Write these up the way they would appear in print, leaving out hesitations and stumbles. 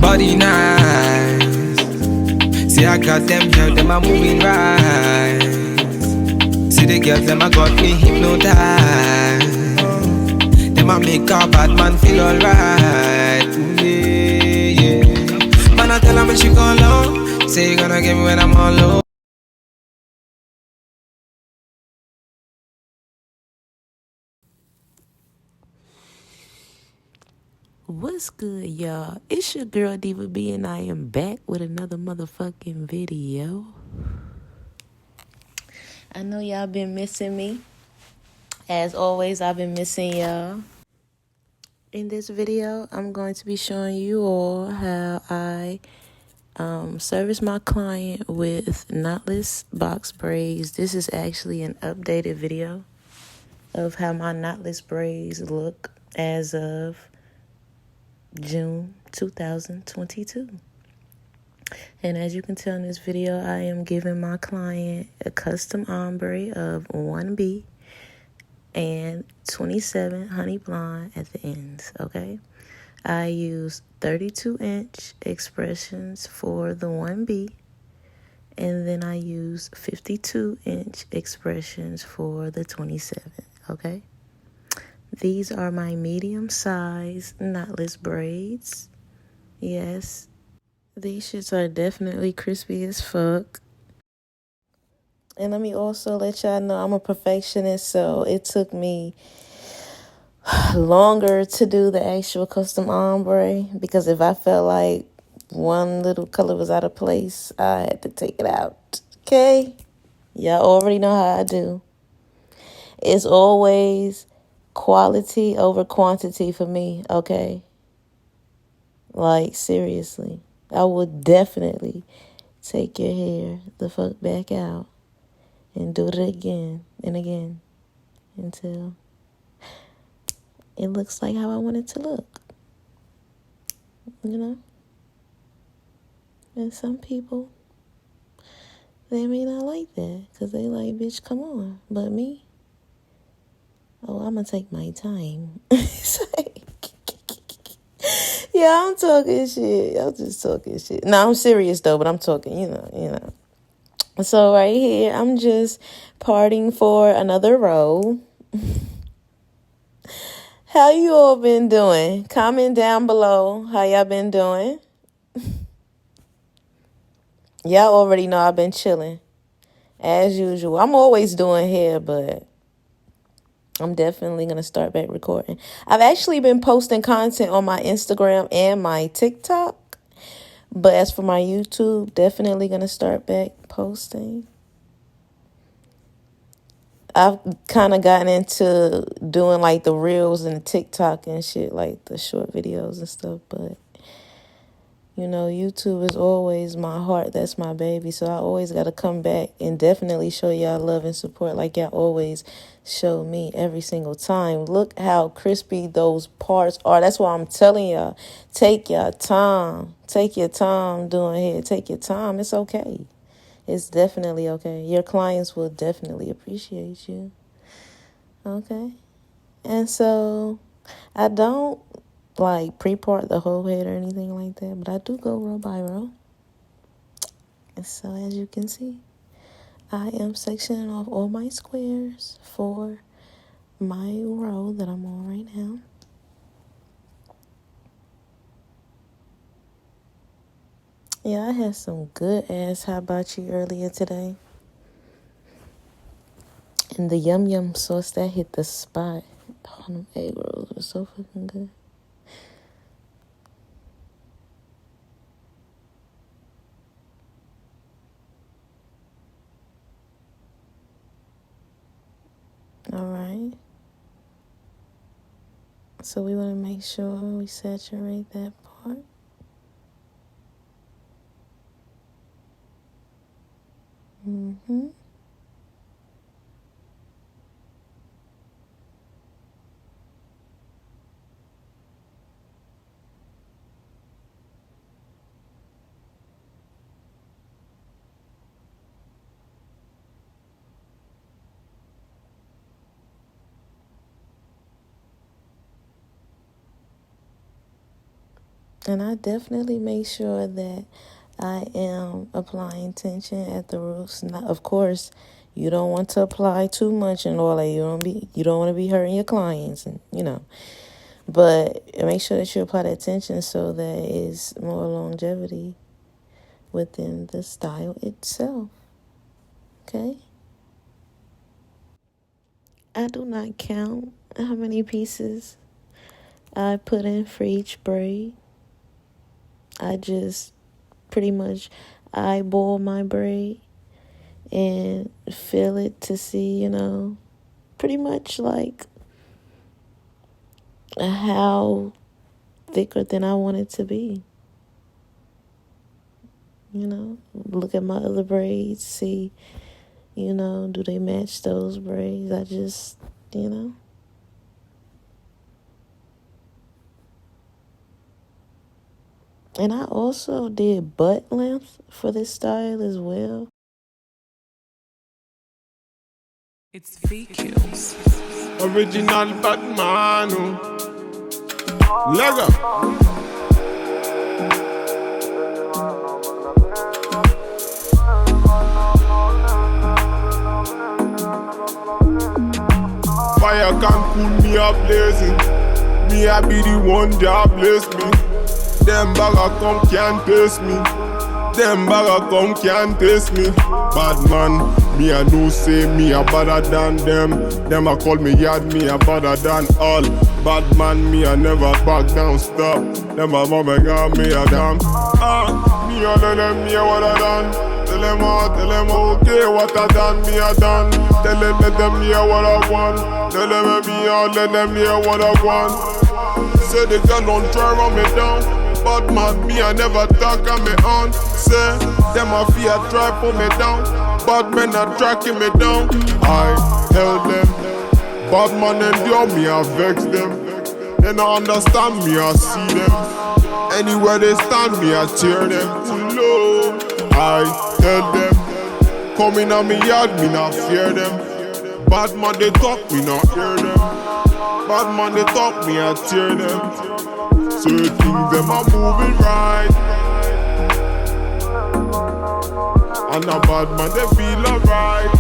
Body nice. See, I got them girls, them are moving right. See the girls, them I got me hypnotized. Them I make a bad man feel alright. Yeah, yeah. Man, I tell her when she go low, say you gonna get me when I'm all low. What's good, y'all? It's your girl Diva B, and I am back with another motherfucking video. I know y'all been missing me. As always, I've been missing y'all. In this video, I'm going to be showing you all how I service my client with knotless box braids. This is actually an updated video of how my knotless braids look as of June 2022. And as you can tell in this video, I am giving my client a custom ombre of 1B and 27 honey blonde at the ends, okay? I use 32-inch expressions for the 1B, and then I use 52-inch expressions for the 27, okay? These are my medium-size knotless braids. Yes, these shits are definitely crispy as fuck. And let me also let y'all know I'm a perfectionist, so it took me longer to do the actual custom ombre, because if I felt like one little color was out of place, I had to take it out. Okay? Y'all already know how I do. It's always quality over quantity for me, okay? Like, seriously. I would definitely take your hair the fuck back out and do it again and again until it looks like how I want it to look. You know? And some people, they may not like that because they like, bitch, come on. But me, oh, I'm going to take my time. Yeah, I'm talking shit. I'm just talking shit. No, I'm serious though, but I'm talking, you know. So right here, I'm just parting for another row. How you all been doing? Comment down below how y'all been doing. Y'all already know I've been chilling. As usual. I'm always doing hair, but I'm definitely going to start back recording. I've actually been posting content on my Instagram and my TikTok. But as for my YouTube, definitely going to start back posting. I've kind of gotten into doing like the reels and the TikTok and shit, like the short videos and stuff. But, you know, YouTube is always my heart. That's my baby. So I always got to come back and definitely show y'all love and support like y'all always show me every single time. Look how crispy those parts are. That's why I'm telling y'all, take your time. Take your time doing hair. Take your time. It's okay. It's definitely okay. Your clients will definitely appreciate you. Okay? And so I don't like pre-part the whole head or anything like that, but I do go row by row. And so as you can see, I am sectioning off all my squares for my row that I'm on right now. Yeah, I had some good ass hibachi earlier today. And the yum yum sauce that hit the spot. Oh, them egg rolls were so fucking good. All right. So we want to make sure we saturate that part. Mm-hmm. And I definitely make sure that I am applying tension at the roots. Not, of course, you don't want to apply too much and all that. You don't want to be hurting your clients, and But make sure that you apply that tension so that it's more longevity within the style itself. Okay. I do not count how many pieces I put in for each braid. I just pretty much eyeball my braid and feel it to see, pretty much like how thick or thin I want it to be. Look at my other braids, see, do they match those braids? I just, And I also did butt length for this style as well. It's fake kills. Original Batman. Lego. Fire can cool me up blazing. Me I be the one that bless me. Them bagger come can't taste me. Them bagger come can't taste me. Bad man, me I know say me a better than them. Them a call me yard, me a better than all. Bad man, me I never back down, stop. Them a mama got me a damn. Me a let them hear what I done. Tell them okay what I done, me a done. Tell them let them hear what I want. Tell them me out, let them hear what I want. Say the girl don't try run me down. Bad man, me I never talk on me on. Say, them a fear try pull me down. Bad men are tracking me down. I held them. Bad man endure me, I vex them. They not understand me, I see them. Anywhere they stand me, I tear them. Low. I tell them. Coming on me yard, me not fear them. Bad man they talk, me not hear them. Bad man they talk, me I tear them. Certain things them are moving right. And a bad man they feel alright.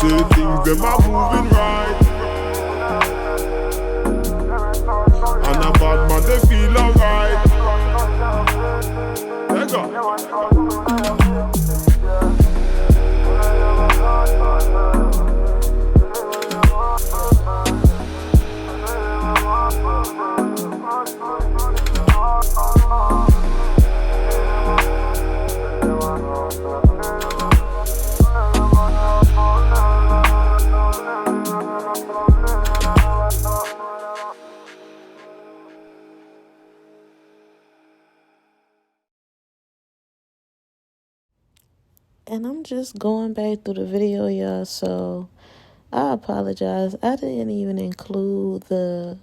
Certain things them are moving right. And a bad man they feel alright. There go. And I'm just going back through the video, y'all, so I apologize. I didn't even include the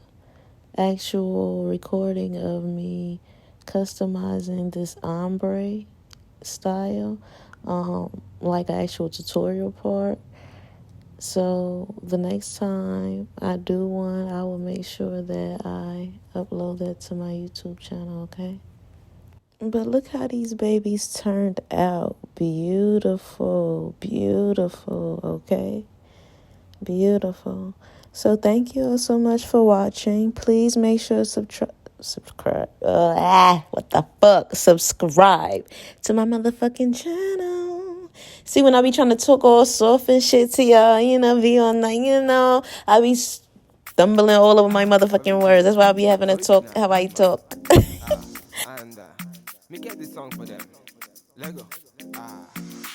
actual recording of me customizing this ombre style, like an actual tutorial part. So the next time I do one, I will make sure that I upload that to my YouTube channel, okay? But look how these babies turned out. Beautiful, beautiful, okay? Beautiful. So thank you all so much for watching. Please make sure to subscribe. What the fuck? Subscribe to my motherfucking channel. See, when I be trying to talk all soft and shit to y'all, be on like, I be stumbling all over my motherfucking words. That's why I be having to talk how I talk. And me get this song for them. Lego.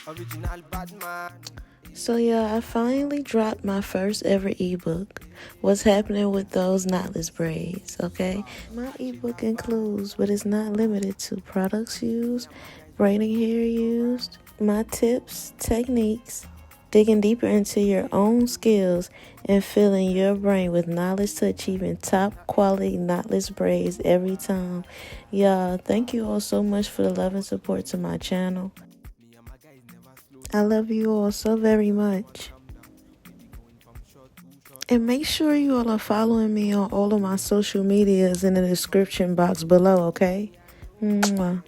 Original bad man. So yeah, I finally dropped my first ever ebook. What's happening with those knotless braids, okay? My ebook includes, but it's not limited to, products used, braiding hair used, my tips, techniques, digging deeper into your own skills, and filling your brain with knowledge to achieving top quality knotless braids every time. Y'all, thank you all so much for the love and support to my channel. I love you all so very much. And make sure you all are following me on all of my social medias in the description box below, okay? Mwah.